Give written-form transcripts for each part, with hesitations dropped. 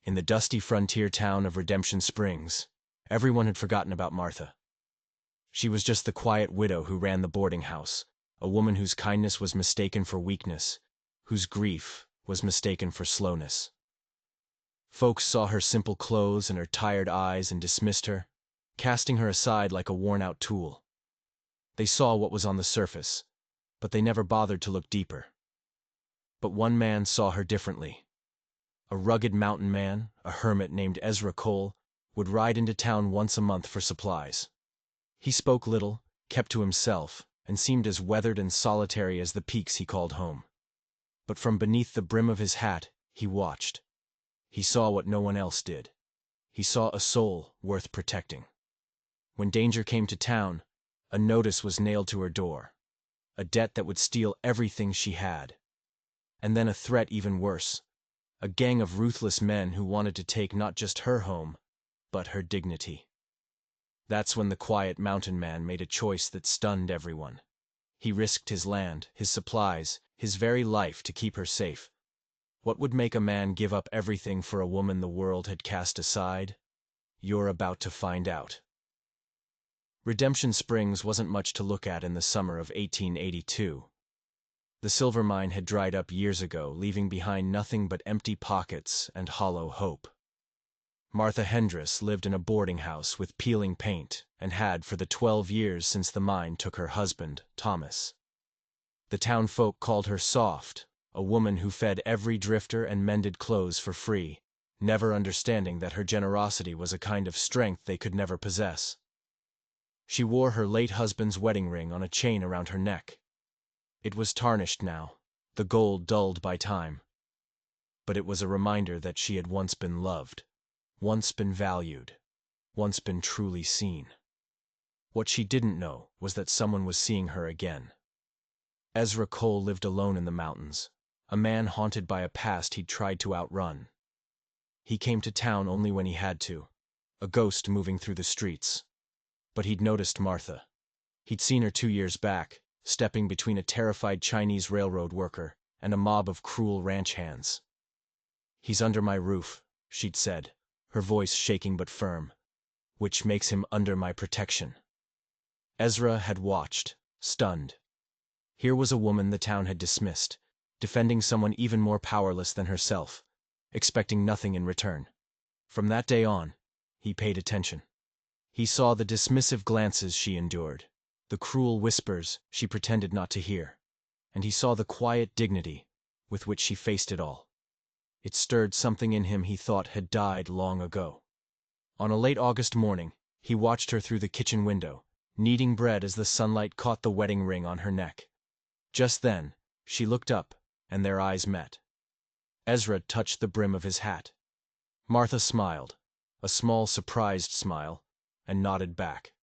In the dusty frontier town of Redemption Springs, everyone had forgotten about Martha. She was just the quiet widow who ran the boarding house, a woman whose kindness was mistaken for weakness, whose grief was mistaken for slowness. Folks saw her simple clothes and her tired eyes and dismissed her, casting her aside like a worn-out tool. They saw what was on the surface, but they never bothered to look deeper. But one man saw her differently. A rugged mountain man, a hermit named Ezra Cole, would ride into town once a month for supplies. He spoke little, kept to himself, and seemed as weathered and solitary as the peaks he called home. But from beneath the brim of his hat, he watched. He saw what no one else did. He saw a soul worth protecting. When danger came to town, a notice was nailed to her door, a debt that would steal everything she had. And then a threat even worse, a gang of ruthless men who wanted to take not just her home, but her dignity. That's when the quiet mountain man made a choice that stunned everyone. He risked his land, his supplies, his very life to keep her safe. What would make a man give up everything for a woman the world had cast aside? You're about to find out. Redemption Springs wasn't much to look at in the summer of 1882. The silver mine had dried up years ago, leaving behind nothing but empty pockets and hollow hope. Martha Hendress lived in a boarding house with peeling paint and had for the 12 years since the mine took her husband, Thomas. The town folk called her soft, a woman who fed every drifter and mended clothes for free, never understanding that her generosity was a kind of strength they could never possess. She wore her late husband's wedding ring on a chain around her neck. It was tarnished now, the gold dulled by time. But it was a reminder that she had once been loved, once been valued, once been truly seen. What she didn't know was that someone was seeing her again. Ezra Cole lived alone in the mountains, a man haunted by a past he'd tried to outrun. He came to town only when he had to, a ghost moving through the streets. But he'd noticed Martha. He'd seen her 2 years back, stepping between a terrified Chinese railroad worker and a mob of cruel ranch hands. "He's under my roof," she'd said, her voice shaking but firm, "which makes him under my protection." Ezra had watched, stunned. Here was a woman the town had dismissed, defending someone even more powerless than herself, expecting nothing in return. From that day on, he paid attention. He saw the dismissive glances she endured, the cruel whispers she pretended not to hear, and he saw the quiet dignity with which she faced it all. It stirred something in him he thought had died long ago. On a late August morning, he watched her through the kitchen window, kneading bread as the sunlight caught the wedding ring on her neck. Just then, she looked up, and their eyes met. Ezra touched the brim of his hat. Martha smiled, a small surprised smile, and nodded back.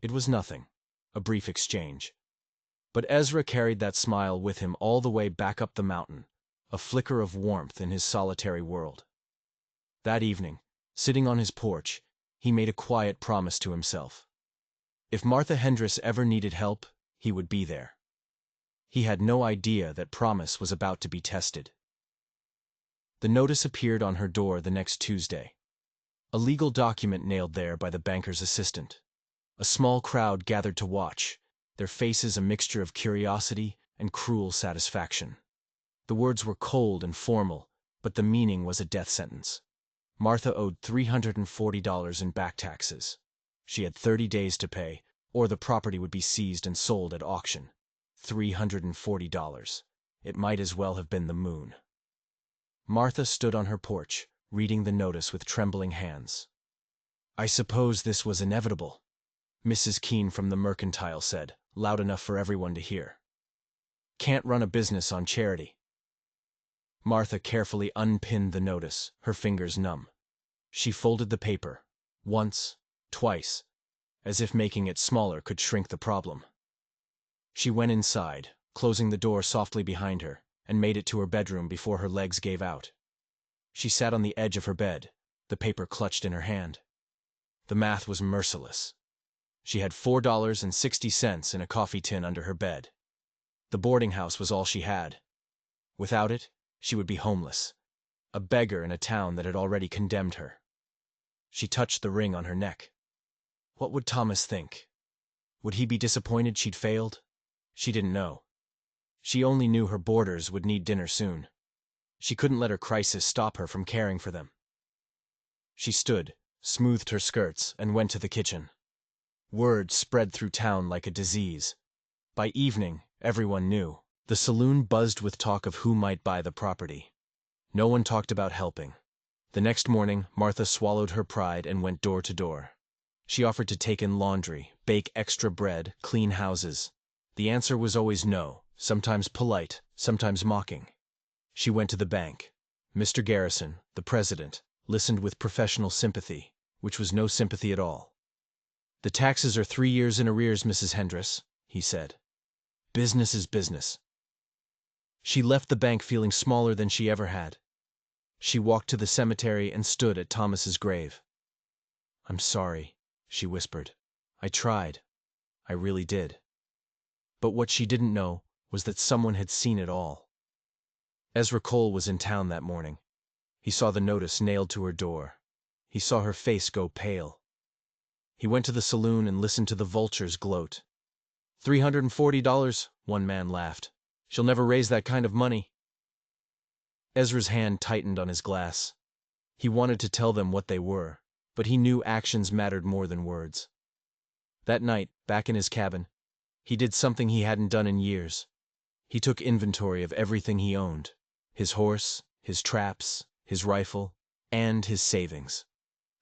It was nothing, a brief exchange. But Ezra carried that smile with him all the way back up the mountain, a flicker of warmth in his solitary world. That evening, sitting on his porch, he made a quiet promise to himself. If Martha Hendress ever needed help, he would be there. He had no idea that promise was about to be tested. The notice appeared on her door the next Tuesday. A legal document nailed there by the banker's assistant. A small crowd gathered to watch, their faces a mixture of curiosity and cruel satisfaction. The words were cold and formal, but the meaning was a death sentence. Martha owed $340 in back taxes. She had 30 days to pay, or the property would be seized and sold at auction. $340. It might as well have been the moon. Martha stood on her porch, reading the notice with trembling hands. "I suppose this was inevitable," Mrs. Keene from the Mercantile said, loud enough for everyone to hear. "Can't run a business on charity." Martha carefully unpinned the notice, her fingers numb. She folded the paper, once, twice, as if making it smaller could shrink the problem. She went inside, closing the door softly behind her, and made it to her bedroom before her legs gave out. She sat on the edge of her bed, the paper clutched in her hand. The math was merciless. She had $4.60 in a coffee tin under her bed. The boarding house was all she had. Without it, she would be homeless. a beggar in a town that had already condemned her. She touched the ring on her neck. What would Thomas think? Would he be disappointed she'd failed? She didn't know. She only knew her boarders would need dinner soon. She couldn't let her crisis stop her from caring for them. She stood, smoothed her skirts, and went to the kitchen. Word spread through town like a disease. By evening, everyone knew. The saloon buzzed with talk of who might buy the property. No one talked about helping. The next morning, Martha swallowed her pride and went door to door. She offered to take in laundry, bake extra bread, clean houses. The answer was always no, sometimes polite, sometimes mocking. She went to the bank. Mr. Garrison, the president, listened with professional sympathy, which was no sympathy at all. "The taxes are 3 years in arrears, Mrs. Hendress," he said. "Business is business." She left the bank feeling smaller than she ever had. She walked to the cemetery and stood at Thomas's grave. "I'm sorry," she whispered. "I tried. I really did." But what she didn't know was that someone had seen it all. Ezra Cole was in town that morning. He saw the notice nailed to her door. He saw her face go pale. He went to the saloon and listened to the vultures gloat. $340, one man laughed. "She'll never raise that kind of money." Ezra's hand tightened on his glass. He wanted to tell them what they were, but he knew actions mattered more than words. That night, back in his cabin, he did something he hadn't done in years. He took inventory of everything he owned: his horse, his traps, his rifle, and his savings.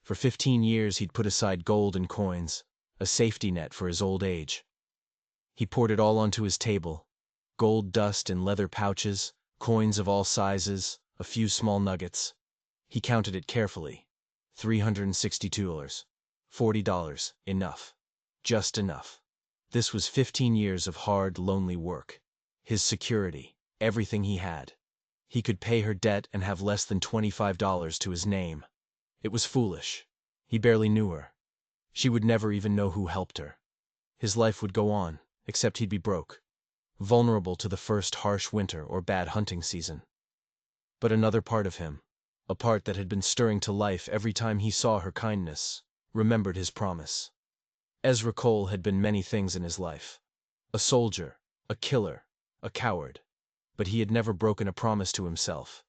For 15 years he'd put aside gold and coins, a safety net for his old age. He poured it all onto his table: gold dust in leather pouches, coins of all sizes, a few small nuggets. He counted it carefully. $362. $40. Enough. Just enough. This was 15 years of hard, lonely work. His security. Everything he had. He could pay her debt and have less than $25 to his name. It was foolish. He barely knew her. She would never even know who helped her. His life would go on, except he'd be broke, vulnerable to the first harsh winter or bad hunting season. But another part of him, a part that had been stirring to life every time he saw her kindness, remembered his promise. Ezra Cole had been many things in his life: a soldier, a killer, a coward. But he had never broken a promise to himself.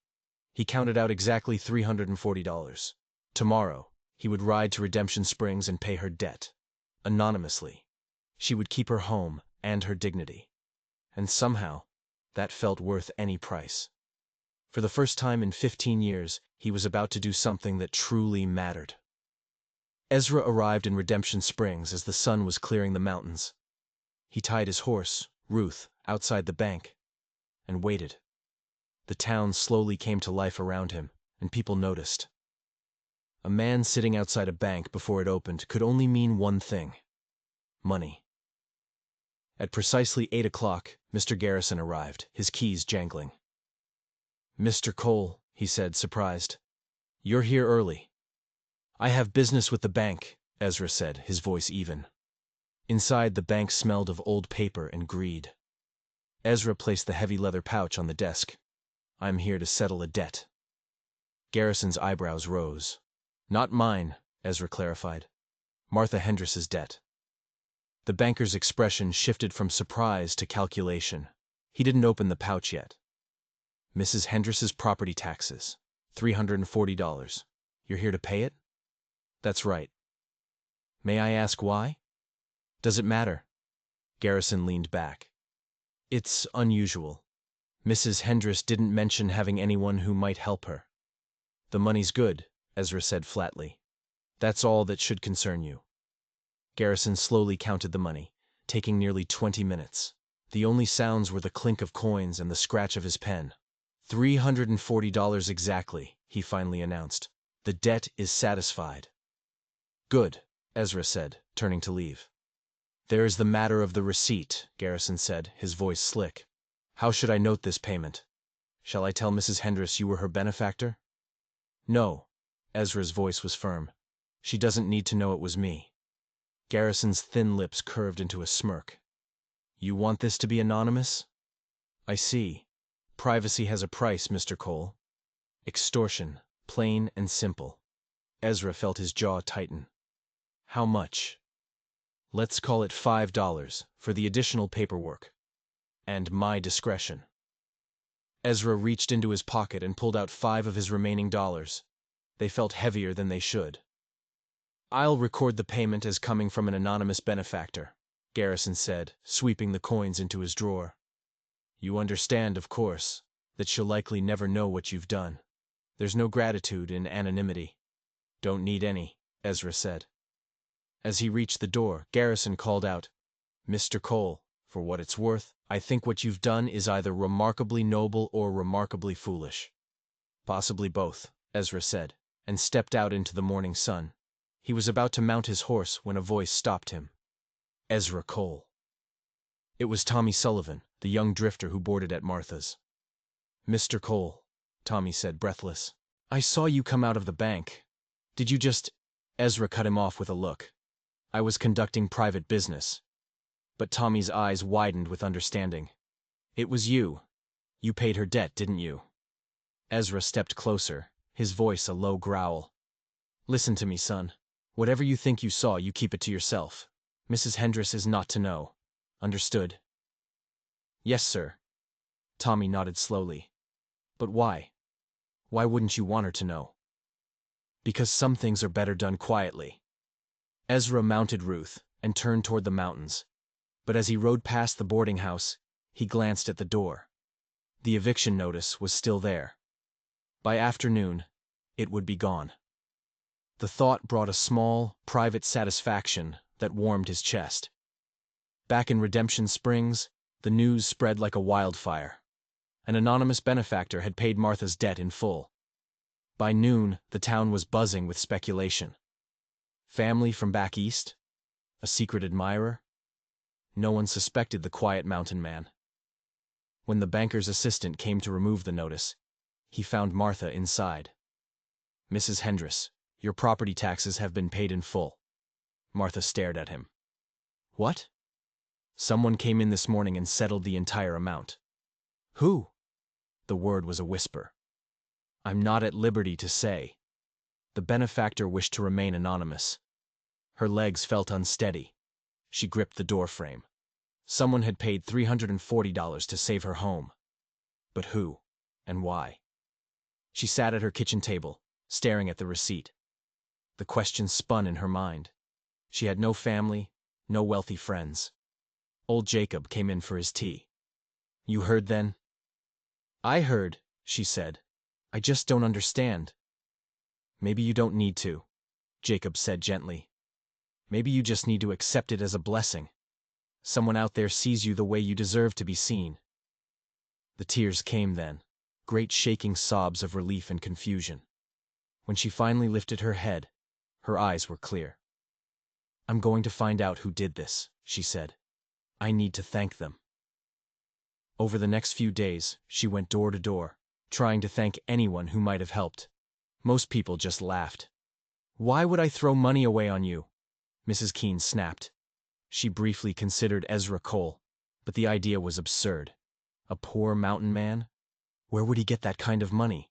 He counted out exactly $340. Tomorrow, he would ride to Redemption Springs and pay her debt. Anonymously. She would keep her home and her dignity. And somehow, that felt worth any price. For the first time in 15 years, he was about to do something that truly mattered. Ezra arrived in Redemption Springs as the sun was clearing the mountains. He tied his horse, Ruth, outside the bank, and waited. The town slowly came to life around him, and people noticed. A man sitting outside a bank before it opened could only mean one thing: money. At precisely 8 o'clock, Mr. Garrison arrived, his keys jangling. "Mr. Cole," he said, surprised. "You're here early." "I have business with the bank," Ezra said, his voice even. Inside, the bank smelled of old paper and greed. Ezra placed the heavy leather pouch on the desk. "I'm here to settle a debt." Garrison's eyebrows rose. "Not mine," Ezra clarified. "Martha Hendress's debt." The banker's expression shifted from surprise to calculation. He didn't open the pouch yet. "Mrs. Hendress's property taxes. $340. You're here to pay it?" "That's right." "May I ask why?" "Does it matter?" Garrison leaned back. "It's unusual. Mrs. Hendress didn't mention having anyone who might help her." "The money's good," Ezra said flatly. "That's all that should concern you." Garrison slowly counted the money, taking nearly 20 minutes. The only sounds were the clink of coins and the scratch of his pen. $340 exactly, he finally announced. "The debt is satisfied." "Good," Ezra said, turning to leave. "There is the matter of the receipt," Garrison said, his voice slick. "How should I note this payment? Shall I tell Mrs. Hendress you were her benefactor?" "No." Ezra's voice was firm. "She doesn't need to know it was me." Garrison's thin lips curved into a smirk. "You want this to be anonymous? I see. Privacy has a price, Mr. Cole." Extortion, plain and simple. Ezra felt his jaw tighten. How much? Let's call it $5 for the additional paperwork. And my discretion. Ezra reached into his pocket and pulled out 5 of his remaining dollars. They felt heavier than they should. I'll record the payment as coming from an anonymous benefactor, Garrison said, sweeping the coins into his drawer. You understand, of course, that she'll likely never know what you've done. There's no gratitude in anonymity. Don't need any, Ezra said. As he reached the door, Garrison called out, Mr. Cole, for what it's worth, I think what you've done is either remarkably noble or remarkably foolish. Possibly both, Ezra said, and stepped out into the morning sun. He was about to mount his horse when a voice stopped him. Ezra Cole. It was Tommy Sullivan, the young drifter who boarded at Martha's. Mr. Cole, Tommy said, breathless. I saw you come out of the bank. Did you just… Ezra cut him off with a look. I was conducting private business. But Tommy's eyes widened with understanding. It was you. You paid her debt, didn't you? Ezra stepped closer, his voice a low growl. Listen to me, son. Whatever you think you saw, you keep it to yourself. Mrs. Hendricks is not to know. Understood? Yes, sir. Tommy nodded slowly. But why? Why wouldn't you want her to know? Because some things are better done quietly. Ezra mounted Ruth and turned toward the mountains. But as he rode past the boarding house, he glanced at the door. The eviction notice was still there. By afternoon, it would be gone. The thought brought a small, private satisfaction that warmed his chest. Back in Redemption Springs, the news spread like a wildfire. An anonymous benefactor had paid Martha's debt in full. By noon, the town was buzzing with speculation. Family from back east? A secret admirer? No one suspected the quiet mountain man. When the banker's assistant came to remove the notice, he found Martha inside. Mrs. Hendricks, your property taxes have been paid in full. Martha stared at him. What? Someone came in this morning and settled the entire amount. Who? The word was a whisper. I'm not at liberty to say. The benefactor wished to remain anonymous. Her legs felt unsteady. She gripped the doorframe. Someone had paid $340 to save her home. But who? And why? She sat at her kitchen table, staring at the receipt. The question spun in her mind. She had no family, no wealthy friends. Old Jacob came in for his tea. You heard then? I heard, she said. I just don't understand. Maybe you don't need to, Jacob said gently. Maybe you just need to accept it as a blessing. Someone out there sees you the way you deserve to be seen. The tears came then, great shaking sobs of relief and confusion. When she finally lifted her head, her eyes were clear. I'm going to find out who did this, she said. I need to thank them. Over the next few days, she went door to door, trying to thank anyone who might have helped. Most people just laughed. Why would I throw money away on you? Mrs. Keene snapped. She briefly considered Ezra Cole, but the idea was absurd. A poor mountain man? Where would he get that kind of money?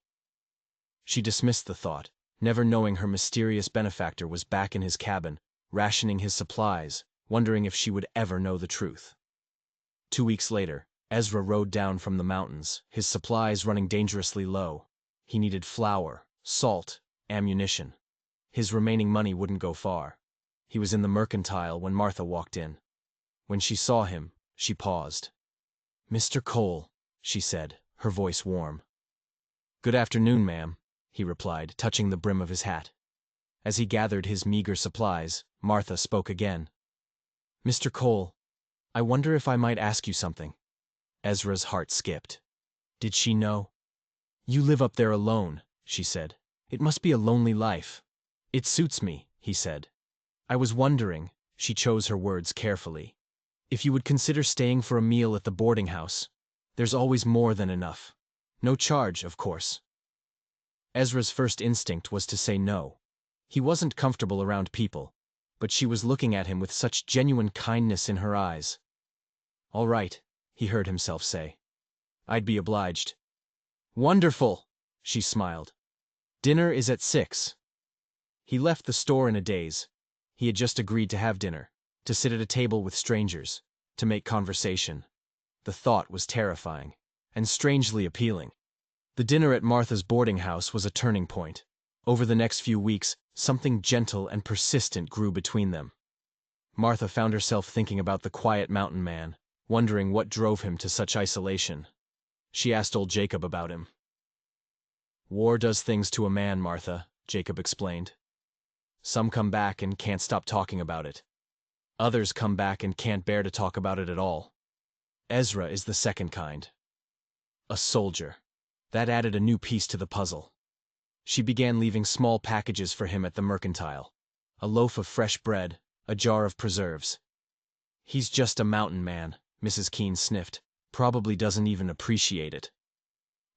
She dismissed the thought, never knowing her mysterious benefactor was back in his cabin, rationing his supplies, wondering if she would ever know the truth. 2 weeks later, Ezra rode down from the mountains, his supplies running dangerously low. He needed flour, salt, ammunition. His remaining money wouldn't go far. He was in the mercantile when Martha walked in. When she saw him, she paused. Mr. Cole, she said, her voice warm. Good afternoon, ma'am, he replied, touching the brim of his hat. As he gathered his meager supplies, Martha spoke again. Mr. Cole, I wonder if I might ask you something. Ezra's heart skipped. Did she know? You live up there alone, she said. It must be a lonely life. It suits me, he said. I was wondering, she chose her words carefully, if you would consider staying for a meal at the boarding house. There's always more than enough. No charge, of course. Ezra's first instinct was to say no. He wasn't comfortable around people, but she was looking at him with such genuine kindness in her eyes. All right, he heard himself say. I'd be obliged. Wonderful, She smiled. Dinner is at 6. He left the store in a daze. He had just agreed to have dinner, to sit at a table with strangers, to make conversation. The thought was terrifying, and strangely appealing. The dinner at Martha's boarding house was a turning point. Over the next few weeks, something gentle and persistent grew between them. Martha found herself thinking about the quiet mountain man, wondering what drove him to such isolation. She asked old Jacob about him. War does things to a man, Martha, Jacob explained. Some come back and can't stop talking about it. Others come back and can't bear to talk about it at all. Ezra is the second kind. A soldier. That added a new piece to the puzzle. She began leaving small packages for him at the mercantile. A loaf of fresh bread, a jar of preserves. He's just a mountain man, Mrs. Keene sniffed. Probably doesn't even appreciate it.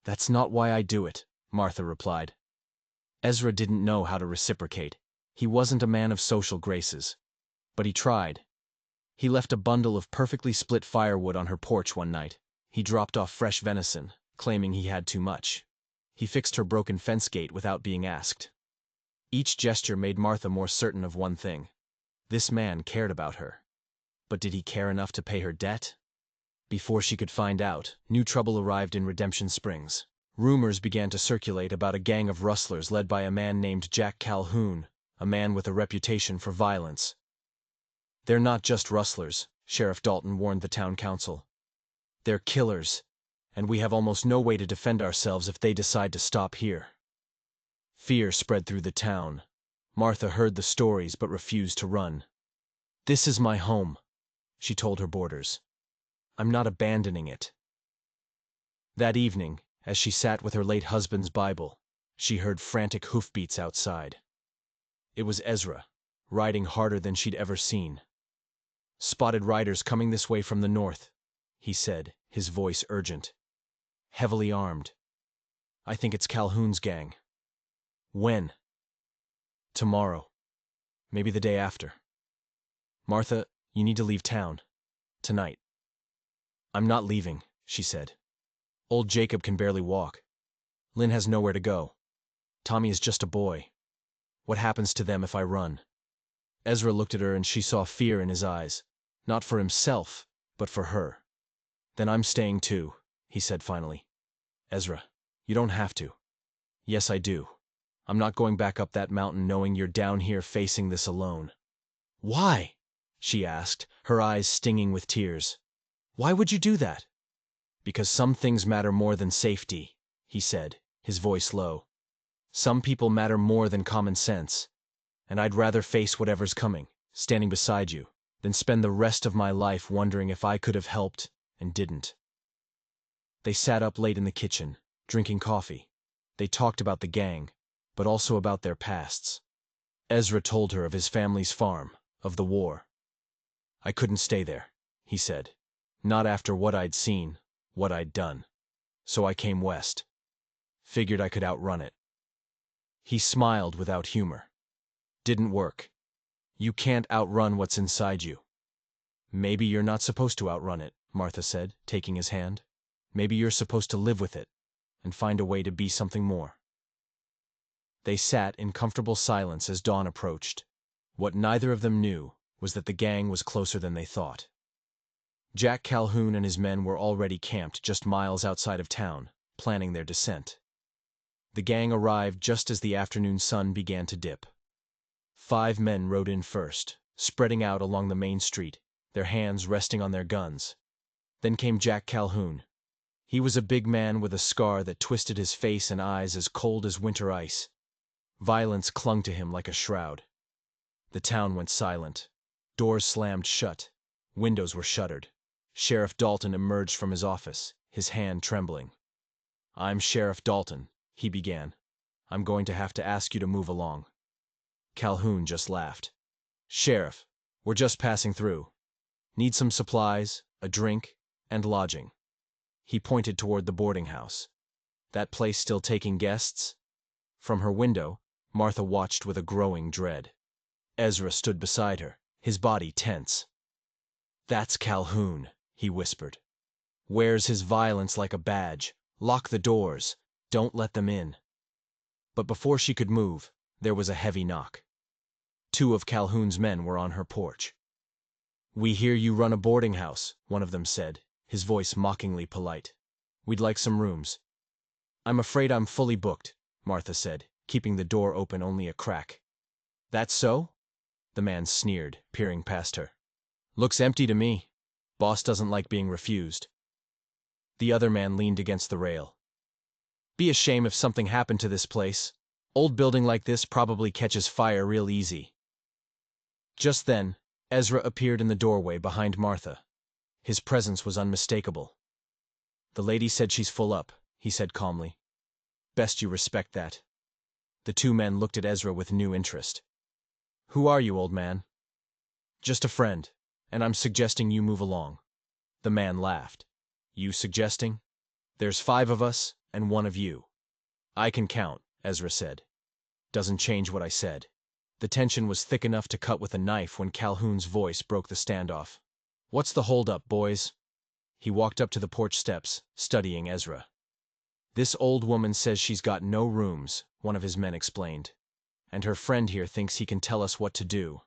That's not why I do it, Martha replied. Ezra didn't know how to reciprocate. He wasn't a man of social graces. But he tried. He left a bundle of perfectly split firewood on her porch one night. He dropped off fresh venison, claiming he had too much. He fixed her broken fence gate without being asked. Each gesture made Martha more certain of one thing. This man cared about her. But did he care enough to pay her debt? Before she could find out, new trouble arrived in Redemption Springs. Rumors began to circulate about a gang of rustlers led by a man named Jack Calhoun, a man with a reputation for violence. They're not just rustlers, Sheriff Dalton warned the town council. They're killers, and we have almost no way to defend ourselves if they decide to stop here. Fear spread through the town. Martha heard the stories but refused to run. This is my home, she told her boarders. I'm not abandoning it. That evening, as she sat with her late husband's Bible, she heard frantic hoofbeats outside. It was Ezra, riding harder than she'd ever seen. Spotted riders coming this way from the north, he said, his voice urgent. Heavily armed. I think it's Calhoun's gang. When? Tomorrow. Maybe the day after. Martha, you need to leave town. Tonight. I'm not leaving, she said. Old Jacob can barely walk. Lynn has nowhere to go. Tommy is just a boy. What happens to them if I run? Ezra looked at her and she saw fear in his eyes. Not for himself, but for her. Then I'm staying too, he said finally. Ezra, you don't have to. Yes, I do. I'm not going back up that mountain knowing you're down here facing this alone. Why? She asked, her eyes stinging with tears. Why would you do that? Because some things matter more than safety, he said, his voice low. Some people matter more than common sense. And I'd rather face whatever's coming, standing beside you, than spend the rest of my life wondering if I could have helped and didn't. They sat up late in the kitchen, drinking coffee. They talked about the gang, but also about their pasts. Ezra told her of his family's farm, of the war. I couldn't stay there, he said. Not after what I'd seen, what I'd done. So I came west. Figured I could outrun it. He smiled without humor. Didn't work. You can't outrun what's inside you. Maybe you're not supposed to outrun it, Martha said, taking his hand. Maybe you're supposed to live with it, and find a way to be something more. They sat in comfortable silence as dawn approached. What neither of them knew was that the gang was closer than they thought. Jack Calhoun and his men were already camped just miles outside of town, planning their descent. The gang arrived just as the afternoon sun began to dip. 5 men rode in first, spreading out along the main street, their hands resting on their guns. Then came Jack Calhoun. He was a big man with a scar that twisted his face and eyes as cold as winter ice. Violence clung to him like a shroud. The town went silent. Doors slammed shut. Windows were shuttered. Sheriff Dalton emerged from his office, his hand trembling. I'm Sheriff Dalton, he began. I'm going to have to ask you to move along. Calhoun just laughed. Sheriff, we're just passing through. Need some supplies, a drink, and lodging. He pointed toward the boarding house. That place still taking guests? From her window, Martha watched with a growing dread. Ezra stood beside her, his body tense. That's Calhoun, he whispered. Wears his violence like a badge. Lock the doors. Don't let them in. But before she could move, there was a heavy knock. 2 of Calhoun's men were on her porch. "We hear you run a boarding house," one of them said, his voice mockingly polite. "We'd like some rooms." "I'm afraid I'm fully booked," Martha said, keeping the door open only a crack. "That so?" The man sneered, peering past her. "Looks empty to me. Boss doesn't like being refused." The other man leaned against the rail. "Be a shame if something happened to this place. Old building like this probably catches fire real easy." Just then, Ezra appeared in the doorway behind Martha. His presence was unmistakable. "The lady said she's full up," he said calmly. "Best you respect that." The 2 men looked at Ezra with new interest. "Who are you, old man?" "Just a friend, and I'm suggesting you move along." The man laughed. "You suggesting? There's 5 of us, and 1 of you." "I can count," Ezra said. "Doesn't change what I said." The tension was thick enough to cut with a knife when Calhoun's voice broke the standoff. "What's the holdup, boys?" He walked up to the porch steps, studying Ezra. "This old woman says she's got no rooms," one of his men explained. "And her friend here thinks he can tell us what to do."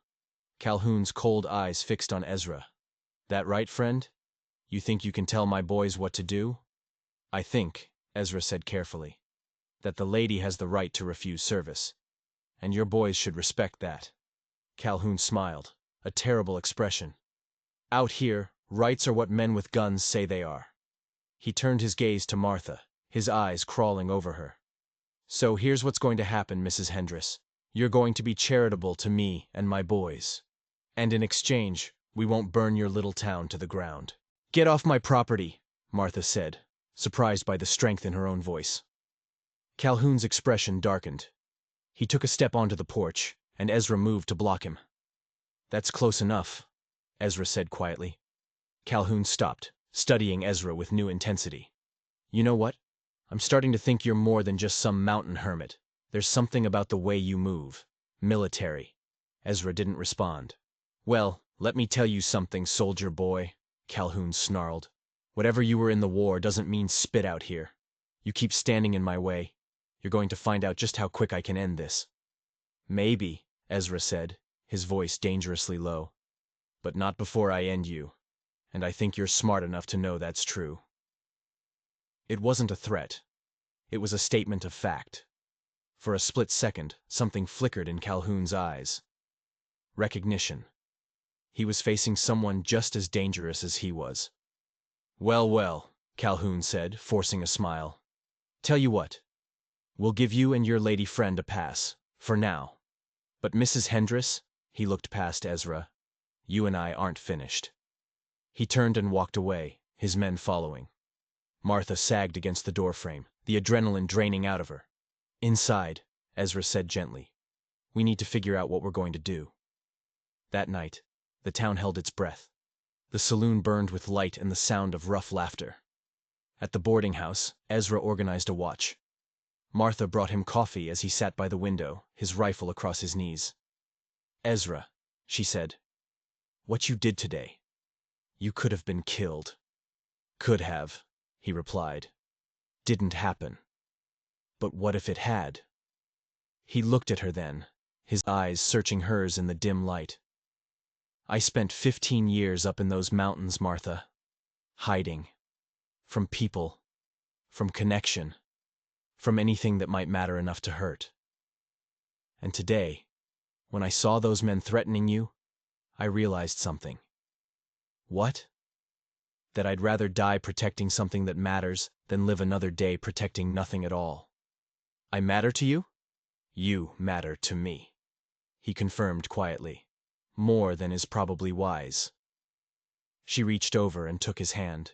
Calhoun's cold eyes fixed on Ezra. "That right, friend? You think you can tell my boys what to do?" "I think," Ezra said carefully, "that the lady has the right to refuse service. And your boys should respect that." Calhoun smiled, a terrible expression. "Out here, rights are what men with guns say they are." He turned his gaze to Martha, his eyes crawling over her. "So here's what's going to happen, Mrs. Hendris. You're going to be charitable to me and my boys. And in exchange, we won't burn your little town to the ground." "Get off my property," Martha said, surprised by the strength in her own voice. Calhoun's expression darkened. He took a step onto the porch, and Ezra moved to block him. "That's close enough," Ezra said quietly. Calhoun stopped, studying Ezra with new intensity. "You know what? I'm starting to think you're more than just some mountain hermit. There's something about the way you move. Military." Ezra didn't respond. "Well, let me tell you something, soldier boy," Calhoun snarled. "Whatever you were in the war doesn't mean spit out here. You keep standing in my way, you're going to find out just how quick I can end this." "Maybe," Ezra said, his voice dangerously low. "But not before I end you. And I think you're smart enough to know that's true." It wasn't a threat. It was a statement of fact. For a split second, something flickered in Calhoun's eyes. Recognition. He was facing someone just as dangerous as he was. "Well, well," Calhoun said, forcing a smile. "Tell you what. We'll give you and your lady friend a pass, for now. But Mrs. Hendris," he looked past Ezra, "you and I aren't finished." He turned and walked away, his men following. Martha sagged against the doorframe, the adrenaline draining out of her. "Inside," Ezra said gently. "We need to figure out what we're going to do." That night, the town held its breath. The saloon burned with light and the sound of rough laughter. At the boarding house, Ezra organized a watch. Martha brought him coffee as he sat by the window, his rifle across his knees. "Ezra," she said, "what you did today, you could have been killed." "Could have," he replied. "Didn't happen. But what if it had?" He looked at her then, his eyes searching hers in the dim light. "I spent 15 years up in those mountains, Martha. Hiding. From people. From connection. From anything that might matter enough to hurt. And today, when I saw those men threatening you, I realized something." "What?" "That I'd rather die protecting something that matters than live another day protecting nothing at all." "I matter to you?" "You matter to me," he confirmed quietly. "More than is probably wise." She reached over and took his hand.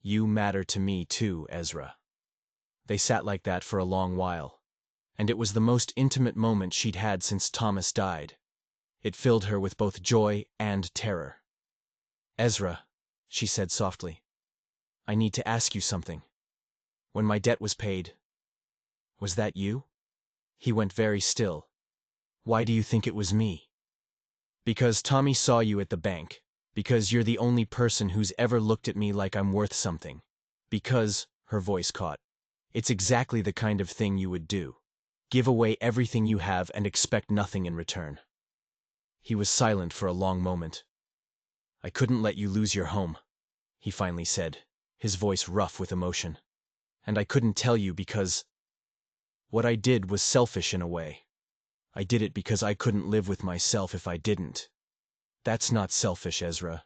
"You matter to me too, Ezra." They sat like that for a long while, and it was the most intimate moment she'd had since Thomas died. It filled her with both joy and terror. "Ezra," she said softly, "I need to ask you something. When my debt was paid, was that you?" He went very still. "Why do you think it was me?" "Because Tommy saw you at the bank. Because you're the only person who's ever looked at me like I'm worth something. Because," her voice caught, It's exactly the kind of thing you would do. Give away everything you have and expect nothing in return. He was silent for a long moment. I couldn't let you lose your home, he finally said, his voice rough with emotion. And I couldn't tell you because what I did was selfish in a way. I did it because I couldn't live with myself if I didn't. That's not selfish, Ezra.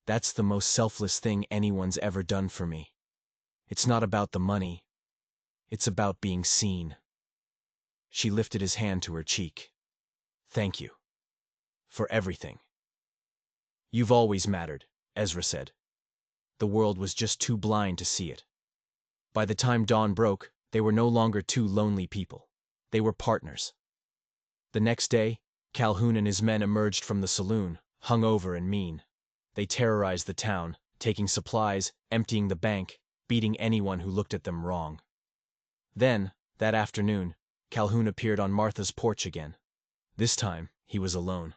That's the most selfless thing anyone's ever done for me. It's not about the money. It's about being seen. She lifted his hand to her cheek. Thank you. For everything. You've always mattered, Ezra said. The world was just too blind to see it. By the time dawn broke, they were no longer two lonely people. They were partners. The next day, Calhoun and his men emerged from the saloon, hungover and mean. They terrorized the town, taking supplies, emptying the bank, beating anyone who looked at them wrong. Then, that afternoon, Calhoun appeared on Martha's porch again. This time, he was alone.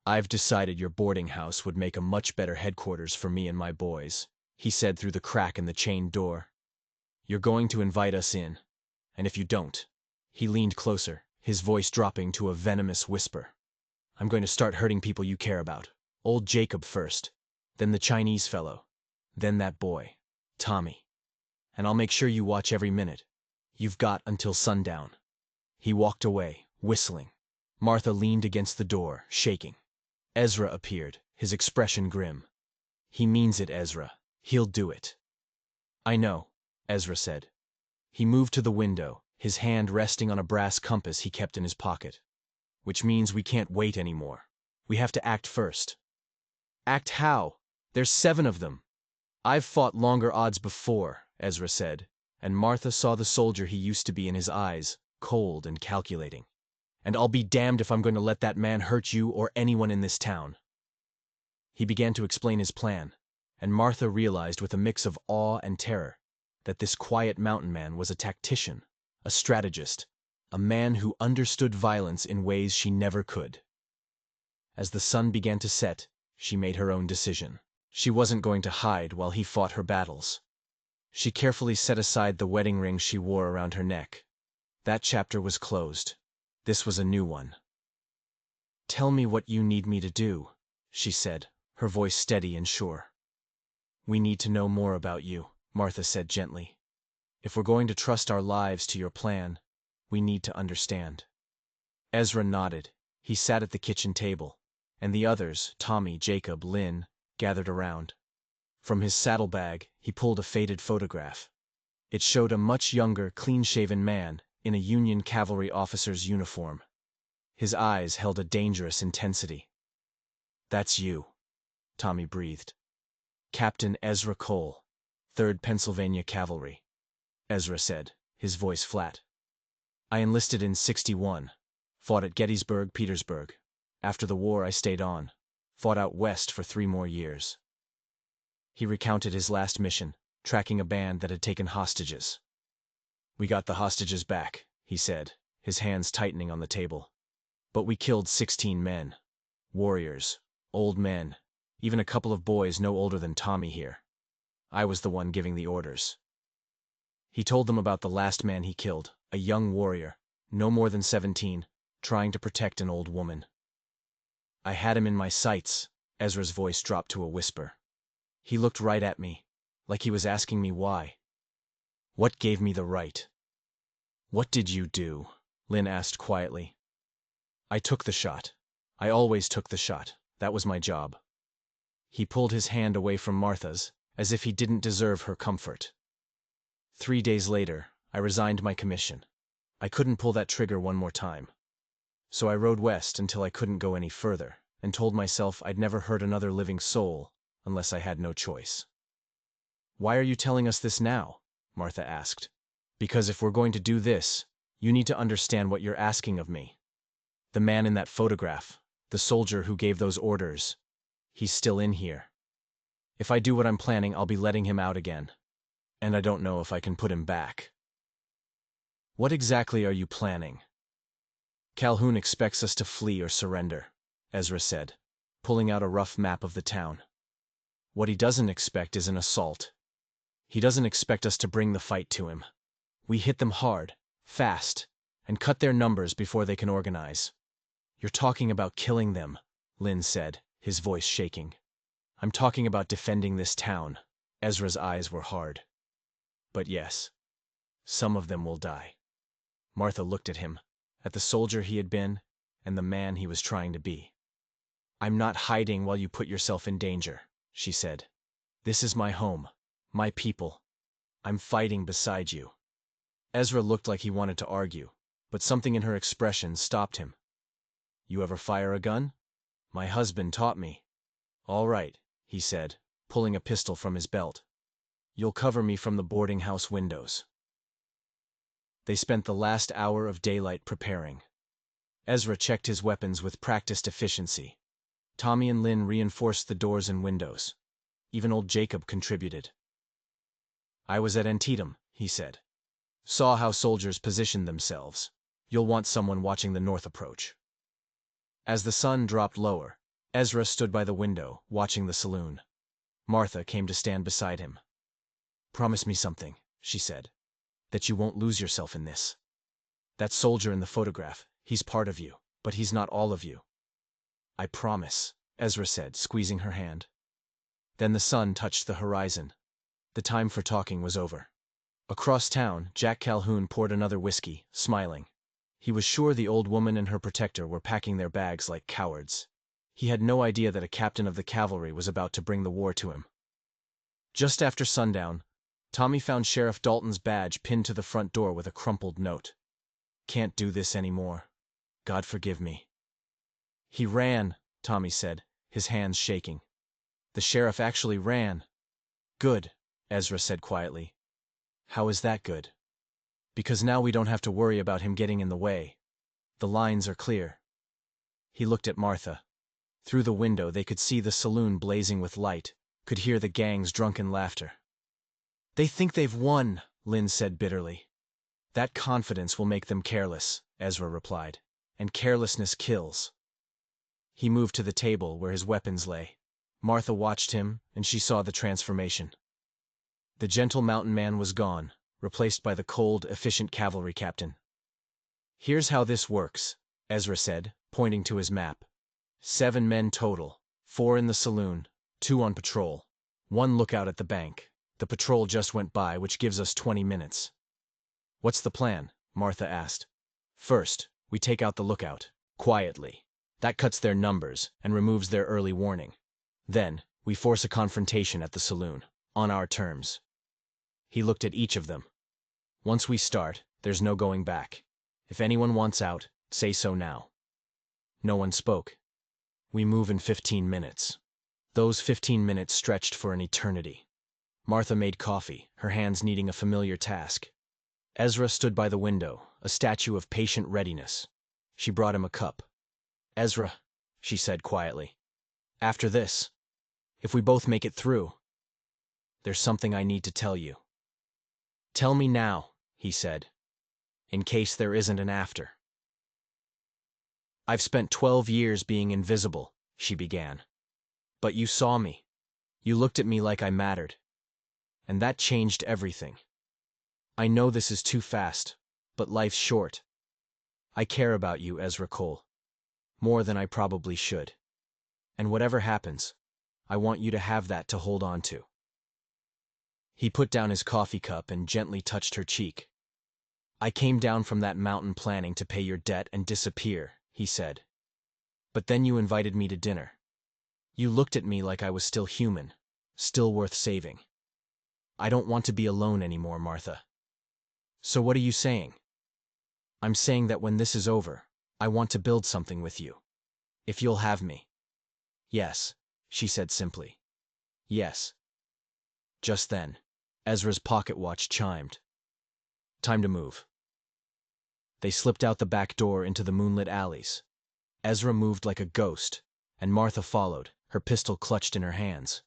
I've decided your boarding house would make a much better headquarters for me and my boys, he said through the crack in the chained door. You're going to invite us in, and if you don't, he leaned closer, his voice dropping to a venomous whisper. I'm going to start hurting people you care about. Old Jacob first, then the Chinese fellow, then that boy, Tommy. And I'll make sure you watch every minute. You've got until sundown. He walked away, whistling. Martha leaned against the door, shaking. Ezra appeared, his expression grim. He means it, Ezra. He'll do it. I know, Ezra said. He moved to the window, his hand resting on a brass compass he kept in his pocket. Which means we can't wait anymore. We have to act first. Act how? There's 7 of them. I've fought longer odds before, Ezra said, and Martha saw the soldier he used to be in his eyes, cold and calculating. And I'll be damned if I'm going to let that man hurt you or anyone in this town. He began to explain his plan, and Martha realized with a mix of awe and terror that this quiet mountain man was a tactician, a strategist, a man who understood violence in ways she never could. As the sun began to set, she made her own decision. She wasn't going to hide while he fought her battles. She carefully set aside the wedding ring she wore around her neck. That chapter was closed. This was a new one. Tell me what you need me to do, she said, her voice steady and sure. We need to know more about you, Martha said gently. If we're going to trust our lives to your plan, we need to understand. Ezra nodded. He sat at the kitchen table, and the others, Tommy, Jacob, Lynn, gathered around. From his saddlebag, he pulled a faded photograph. It showed a much younger, clean-shaven man in a Union cavalry officer's uniform. His eyes held a dangerous intensity. That's you, Tommy breathed. Captain Ezra Cole, 3rd Pennsylvania Cavalry, Ezra said, his voice flat. I enlisted in '61, fought at Gettysburg, Petersburg. After the war, I stayed on, fought out west for 3 more years. He recounted his last mission, tracking a band that had taken hostages. We got the hostages back, he said, his hands tightening on the table. But we killed 16 men. Warriors, old men, even a couple of boys no older than Tommy here. I was the one giving the orders. He told them about the last man he killed, a young warrior, no more than 17, trying to protect an old woman. I had him in my sights, Ezra's voice dropped to a whisper. He looked right at me, like he was asking me why. What gave me the right? What did you do? Lynn asked quietly. I took the shot. I always took the shot. That was my job. He pulled his hand away from Martha's, as if he didn't deserve her comfort. 3 days later, I resigned my commission. I couldn't pull that trigger one more time. So I rode west until I couldn't go any further, and told myself I'd never hurt another living soul unless I had no choice. Why are you telling us this now? Martha asked. Because if we're going to do this, you need to understand what you're asking of me. The man in that photograph, the soldier who gave those orders, he's still in here. If I do what I'm planning, I'll be letting him out again. And I don't know if I can put him back. What exactly are you planning? Calhoun expects us to flee or surrender, Ezra said, pulling out a rough map of the town. What he doesn't expect is an assault. He doesn't expect us to bring the fight to him. We hit them hard, fast, and cut their numbers before they can organize. You're talking about killing them, Lynn said, his voice shaking. I'm talking about defending this town. Ezra's eyes were hard. But yes, some of them will die. Martha looked at him, at the soldier he had been, and the man he was trying to be. I'm not hiding while you put yourself in danger, she said. This is my home, my people. I'm fighting beside you. Ezra looked like he wanted to argue, but something in her expression stopped him. You ever fire a gun? My husband taught me. All right, he said, pulling a pistol from his belt. You'll cover me from the boarding house windows. They spent the last hour of daylight preparing. Ezra checked his weapons with practiced efficiency. Tommy and Lynn reinforced the doors and windows. Even old Jacob contributed. I was at Antietam, he said. Saw how soldiers positioned themselves. You'll want someone watching the north approach. As the sun dropped lower, Ezra stood by the window, watching the saloon. Martha came to stand beside him. Promise me something, she said. That you won't lose yourself in this. That soldier in the photograph, he's part of you, but he's not all of you. I promise, Ezra said, squeezing her hand. Then the sun touched the horizon. The time for talking was over. Across town, Jack Calhoun poured another whiskey, smiling. He was sure the old woman and her protector were packing their bags like cowards. He had no idea that a captain of the cavalry was about to bring the war to him. Just after sundown, Tommy found Sheriff Dalton's badge pinned to the front door with a crumpled note. Can't do this anymore. God forgive me. He ran, Tommy said, his hands shaking. The sheriff actually ran. Good, Ezra said quietly. How is that good? Because now we don't have to worry about him getting in the way. The lines are clear. He looked at Martha. Through the window they could see the saloon blazing with light, could hear the gang's drunken laughter. They think they've won, Lynn said bitterly. That confidence will make them careless, Ezra replied, and carelessness kills. He moved to the table where his weapons lay. Martha watched him, and she saw the transformation. The gentle mountain man was gone, replaced by the cold, efficient cavalry captain. Here's how this works, Ezra said, pointing to his map. 7 men total, 4 in the saloon, 2 on patrol, 1 lookout at the bank. The patrol just went by, which gives us 20 minutes. What's the plan? Martha asked. First, we take out the lookout, quietly. That cuts their numbers and removes their early warning. Then, we force a confrontation at the saloon, on our terms. He looked at each of them. Once we start, there's no going back. If anyone wants out, say so now. No one spoke. We move in 15 minutes. Those 15 minutes stretched for an eternity. Martha made coffee, her hands needing a familiar task. Ezra stood by the window, a statue of patient readiness. She brought him a cup. Ezra, she said quietly, after this, if we both make it through, there's something I need to tell you. Tell me now, he said, in case there isn't an after. I've spent 12 years being invisible, she began. But you saw me. You looked at me like I mattered. And that changed everything. I know this is too fast, but life's short. I care about you, Ezra Cole. More than I probably should. And whatever happens, I want you to have that to hold on to. He put down his coffee cup and gently touched her cheek. I came down from that mountain planning to pay your debt and disappear, he said. But then you invited me to dinner. You looked at me like I was still human, still worth saving. I don't want to be alone anymore, Martha. So what are you saying? I'm saying that when this is over, I want to build something with you. If you'll have me. Yes, she said simply. Yes. Just then, Ezra's pocket watch chimed. Time to move. They slipped out the back door into the moonlit alleys. Ezra moved like a ghost, and Martha followed, her pistol clutched in her hands.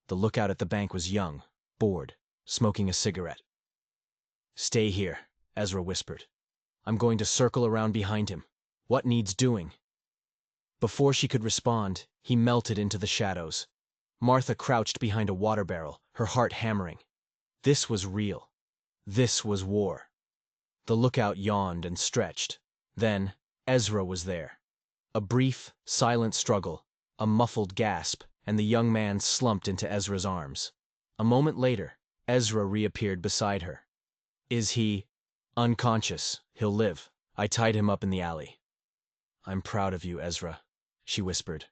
The lookout at the bank was young, bored, smoking a cigarette. Stay here, Ezra whispered. I'm going to circle around behind him. What needs doing? Before she could respond, he melted into the shadows. Martha crouched behind a water barrel, her heart hammering. This was real. This was war. The lookout yawned and stretched. Then, Ezra was there. A brief, silent struggle, a muffled gasp, and the young man slumped into Ezra's arms. A moment later, Ezra reappeared beside her. Is he unconscious? He'll live. I tied him up in the alley. I'm proud of you, Ezra, she whispered.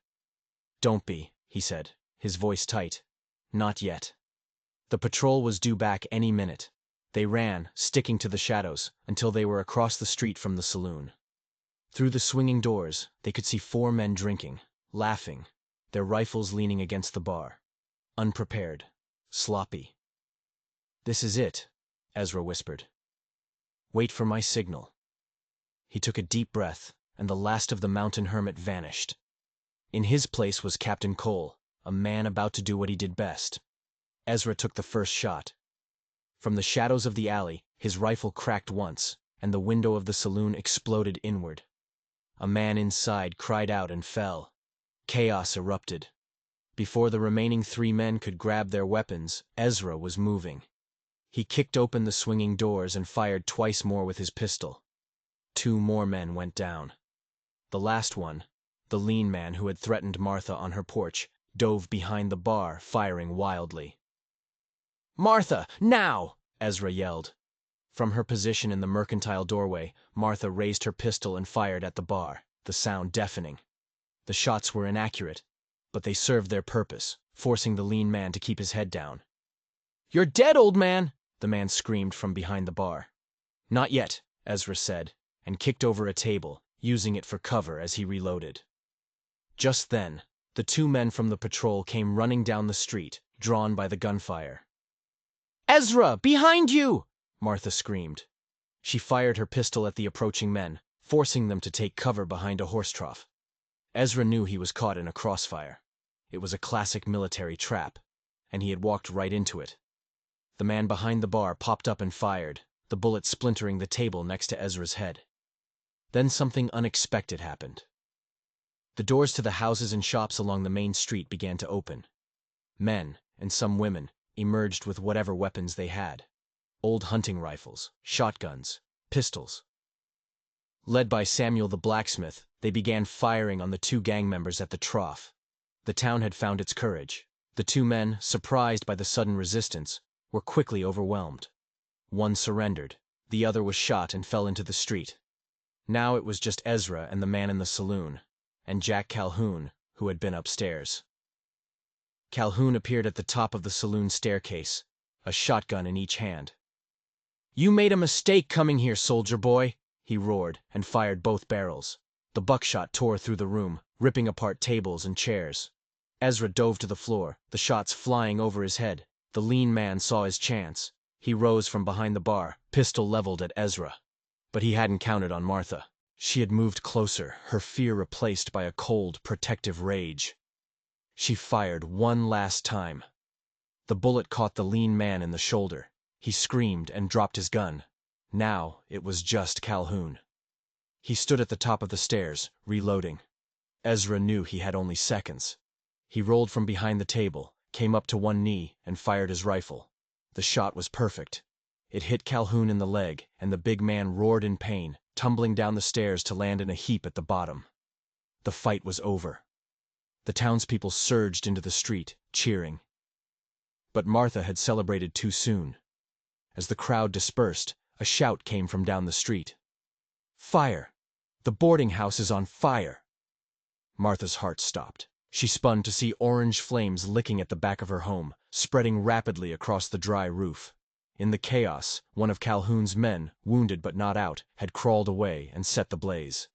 Don't be, he said, his voice tight. Not yet. The patrol was due back any minute. They ran, sticking to the shadows, until they were across the street from the saloon. Through the swinging doors, they could see 4 men drinking, laughing, their rifles leaning against the bar. Unprepared. Sloppy. This is it, Ezra whispered. Wait for my signal. He took a deep breath, and the last of the mountain hermit vanished. In his place was Captain Cole, a man about to do what he did best. Ezra took the first shot. From the shadows of the alley, his rifle cracked once, and the window of the saloon exploded inward. A man inside cried out and fell. Chaos erupted. Before the remaining 3 men could grab their weapons, Ezra was moving. He kicked open the swinging doors and fired twice more with his pistol. 2 more men went down. The last one, the lean man who had threatened Martha on her porch, dove behind the bar, firing wildly. "Martha, now!" Ezra yelled. From her position in the mercantile doorway, Martha raised her pistol and fired at the bar, the sound deafening. The shots were inaccurate, but they served their purpose, forcing the lean man to keep his head down. "You're dead, old man!" the man screamed from behind the bar. "Not yet," Ezra said, and kicked over a table, using it for cover as he reloaded. Just then, the 2 men from the patrol came running down the street, drawn by the gunfire. "Ezra, behind you!" Martha screamed. She fired her pistol at the approaching men, forcing them to take cover behind a horse trough. Ezra knew he was caught in a crossfire. It was a classic military trap, and he had walked right into it. The man behind the bar popped up and fired, the bullet splintering the table next to Ezra's head. Then something unexpected happened. The doors to the houses and shops along the main street began to open. Men, and some women, emerged with whatever weapons they had. Old hunting rifles, shotguns, pistols. Led by Samuel the blacksmith, they began firing on the 2 gang members at the trough. The town had found its courage. The 2 men, surprised by the sudden resistance, were quickly overwhelmed. One surrendered, the other was shot and fell into the street. Now it was just Ezra and the man in the saloon, and Jack Calhoun, who had been upstairs. Calhoun appeared at the top of the saloon staircase, a shotgun in each hand. "You made a mistake coming here, soldier boy," he roared, and fired both barrels. The buckshot tore through the room, ripping apart tables and chairs. Ezra dove to the floor, the shots flying over his head. The lean man saw his chance. He rose from behind the bar, pistol leveled at Ezra. But he hadn't counted on Martha. She had moved closer, her fear replaced by a cold, protective rage. She fired one last time. The bullet caught the lean man in the shoulder. He screamed and dropped his gun. Now it was just Calhoun. He stood at the top of the stairs, reloading. Ezra knew he had only seconds. He rolled from behind the table, came up to one knee, and fired his rifle. The shot was perfect. It hit Calhoun in the leg, and the big man roared in pain, tumbling down the stairs to land in a heap at the bottom. The fight was over. The townspeople surged into the street, cheering. But Martha had celebrated too soon. As the crowd dispersed, a shout came from down the street. "Fire! The boarding house is on fire!" Martha's heart stopped. She spun to see orange flames licking at the back of her home, spreading rapidly across the dry roof. In the chaos, one of Calhoun's men, wounded but not out, had crawled away and set the blaze.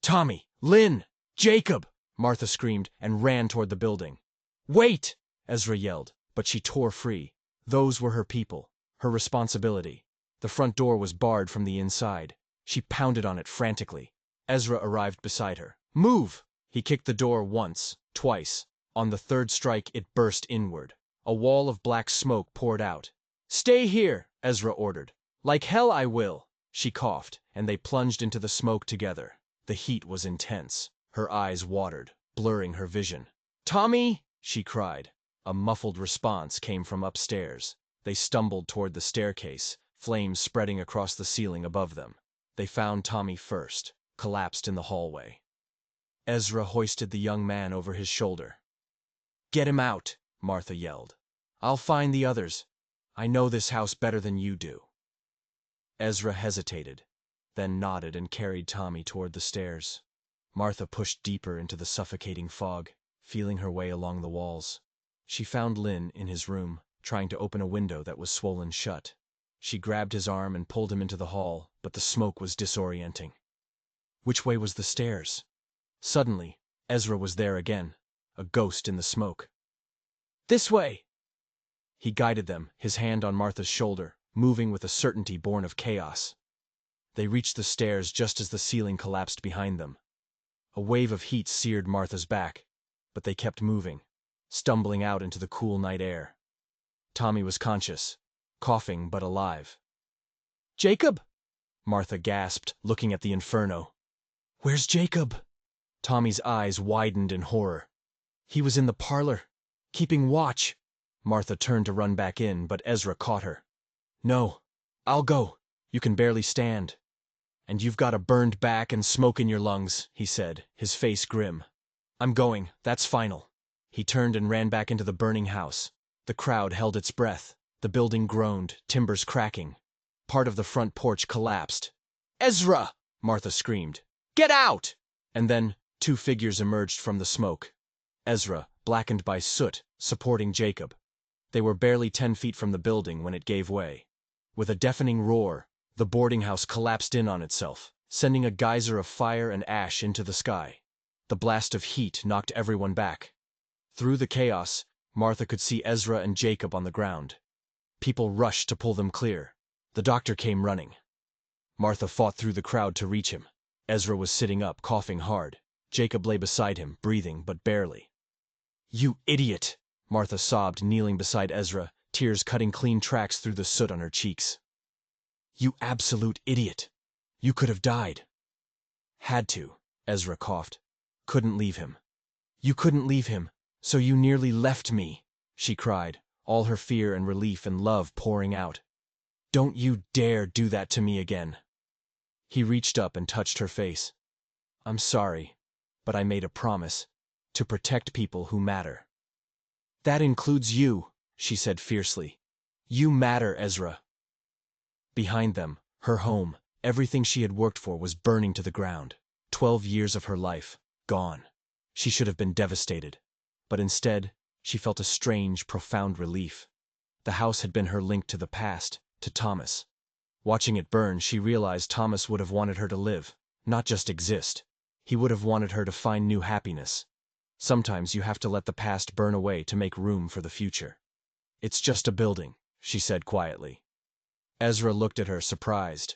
"Tommy! Lynn! Jacob!" Martha screamed and ran toward the building. "Wait!" Ezra yelled, but she tore free. Those were her people, her responsibility. The front door was barred from the inside. She pounded on it frantically. Ezra arrived beside her. "Move!" He kicked the door once, twice. On the 3rd strike, it burst inward. A wall of black smoke poured out. "Stay here," Ezra ordered. "Like hell I will." She coughed, and they plunged into the smoke together. The heat was intense. Her eyes watered, blurring her vision. "Tommy!" she cried. A muffled response came from upstairs. They stumbled toward the staircase, flames spreading across the ceiling above them. They found Tommy first, collapsed in the hallway. Ezra hoisted the young man over his shoulder. "Get him out," Martha yelled. "I'll find the others. I know this house better than you do." Ezra hesitated, then nodded and carried Tommy toward the stairs. Martha pushed deeper into the suffocating fog, feeling her way along the walls. She found Lynn in his room, trying to open a window that was swollen shut. She grabbed his arm and pulled him into the hall, but the smoke was disorienting. Which way was the stairs? Suddenly, Ezra was there again, a ghost in the smoke. "This way!" He guided them, his hand on Martha's shoulder, moving with a certainty born of chaos. They reached the stairs just as the ceiling collapsed behind them. A wave of heat seared Martha's back, but they kept moving, stumbling out into the cool night air. Tommy was conscious, coughing but alive. "Jacob!" Martha gasped, looking at the inferno. "Where's Jacob?" Tommy's eyes widened in horror. "He was in the parlor, keeping watch." Martha turned to run back in, but Ezra caught her. "No, I'll go. You can barely stand. And you've got a burned back and smoke in your lungs," he said, his face grim. "I'm going, that's final." He turned and ran back into the burning house. The crowd held its breath. The building groaned, timbers cracking. Part of the front porch collapsed. "Ezra!" Martha screamed. "Get out!" And then 2 figures emerged from the smoke. Ezra, blackened by soot, supporting Jacob. They were barely 10 feet from the building when it gave way. With a deafening roar, the boarding house collapsed in on itself, sending a geyser of fire and ash into the sky. The blast of heat knocked everyone back. Through the chaos, Martha could see Ezra and Jacob on the ground. People rushed to pull them clear. The doctor came running. Martha fought through the crowd to reach him. Ezra was sitting up, coughing hard. Jacob lay beside him, breathing, but barely. "You idiot!" Martha sobbed, kneeling beside Ezra, tears cutting clean tracks through the soot on her cheeks. "You absolute idiot! You could have died." "Had to," Ezra coughed. "Couldn't leave him." "You couldn't leave him, so you nearly left me," she cried, all her fear and relief and love pouring out. "Don't you dare do that to me again." He reached up and touched her face. "I'm sorry, but I made a promise to protect people who matter." "That includes you," she said fiercely. "You matter, Ezra." Behind them, her home, everything she had worked for was burning to the ground. 12 years of her life, gone. She should have been devastated. But instead, she felt a strange, profound relief. The house had been her link to the past, to Thomas. Watching it burn, she realized Thomas would have wanted her to live, not just exist. He would have wanted her to find new happiness. Sometimes you have to let the past burn away to make room for the future. "It's just a building," she said quietly. Ezra looked at her, surprised.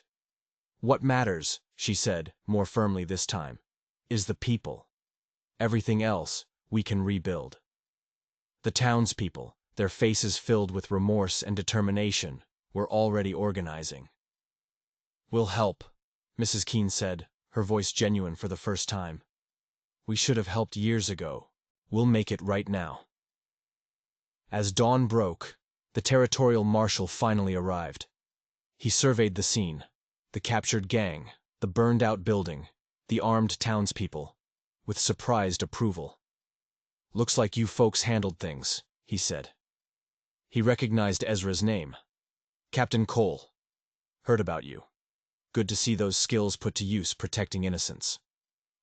"What matters," she said, more firmly this time, "is the people. Everything else, we can rebuild." The townspeople, their faces filled with remorse and determination, were already organizing. "We'll help," Mrs. Keene said, her voice genuine for the first time. "We should have helped years ago. We'll make it right now." As dawn broke, the territorial marshal finally arrived. He surveyed the scene, the captured gang, the burned-out building, the armed townspeople, with surprised approval. "Looks like you folks handled things," he said. He recognized Ezra's name. "Captain Cole. Heard about you. Good to see those skills put to use protecting innocents."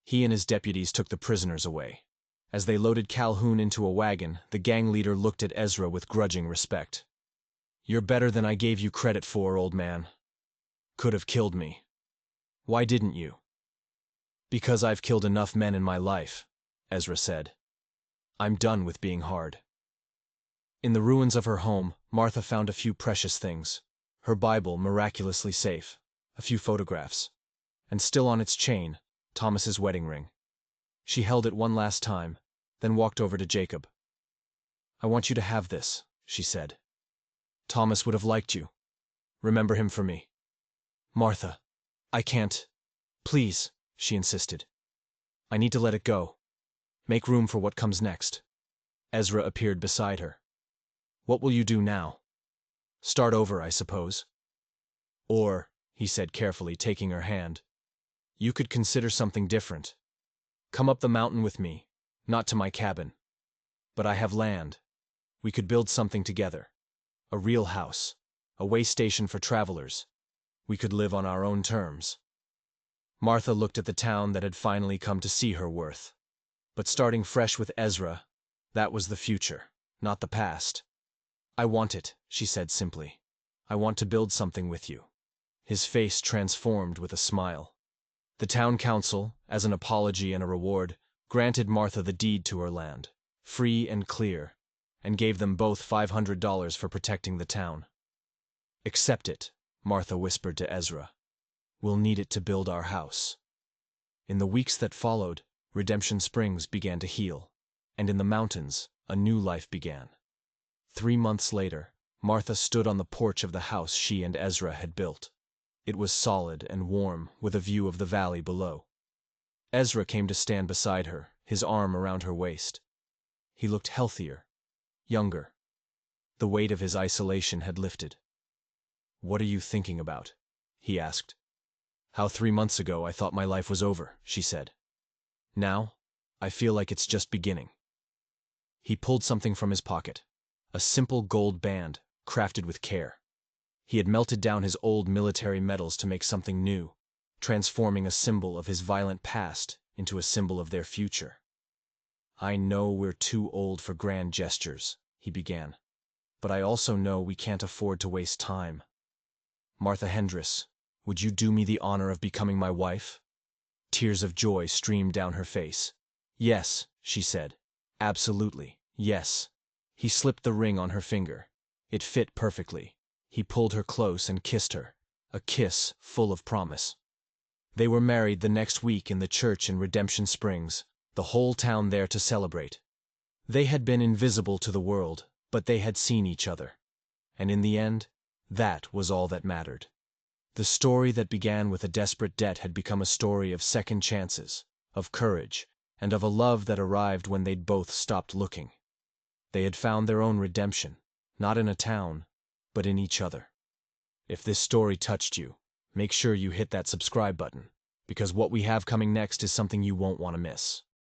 He and his deputies took the prisoners away. As they loaded Calhoun into a wagon, the gang leader looked at Ezra with grudging respect. "You're better than I gave you credit for, old man. Could have killed me. Why didn't you?" "Because I've killed enough men in my life," Ezra said. "I'm done with being hard." In the ruins of her home, Martha found a few precious things. Her Bible miraculously safe, a few photographs, and still on its chain, Thomas's wedding ring. She held it one last time, then walked over to Jacob. "I want you to have this," she said. "Thomas would have liked you. Remember him for me." "Martha, I can't. Please," she insisted. "I need to let it go. Make room for what comes next." Ezra appeared beside her. "What will you do now?" Start over, I suppose. Or, he said carefully, taking her hand, you could consider something different. Come up the mountain with me, not to my cabin. But I have land. We could build something together. A real house. A way station for travelers. We could live on our own terms. Martha looked at the town that had finally come to see her worth. But starting fresh with Ezra, that was the future, not the past. I want it, she said simply. I want to build something with you. His face transformed with a smile. The town council, as an apology and a reward, granted Martha the deed to her land, free and clear, and gave them both $500 for protecting the town. Accept it, Martha whispered to Ezra. We'll need it to build our house. In the weeks that followed, Redemption Springs began to heal, and in the mountains, a new life began. 3 months later, Martha stood on the porch of the house she and Ezra had built. It was solid and warm, with a view of the valley below. Ezra came to stand beside her, his arm around her waist. He looked healthier, younger. The weight of his isolation had lifted. What are you thinking about? He asked. How 3 months ago I thought my life was over, she said. Now, I feel like it's just beginning. He pulled something from his pocket, a simple gold band, crafted with care. He had melted down his old military medals to make something new, transforming a symbol of his violent past into a symbol of their future. I know we're too old for grand gestures, he began, but I also know we can't afford to waste time. Martha Hendris, would you do me the honor of becoming my wife? Tears of joy streamed down her face. Yes, she said. Absolutely, yes. He slipped the ring on her finger. It fit perfectly. He pulled her close and kissed her, a kiss full of promise. They were married the next week in the church in Redemption Springs, the whole town there to celebrate. They had been invisible to the world, but they had seen each other. And in the end, that was all that mattered. The story that began with a desperate debt had become a story of second chances, of courage, and of a love that arrived when they'd both stopped looking. They had found their own redemption, not in a town, but in each other. If this story touched you, make sure you hit that subscribe button, because what we have coming next is something you won't want to miss.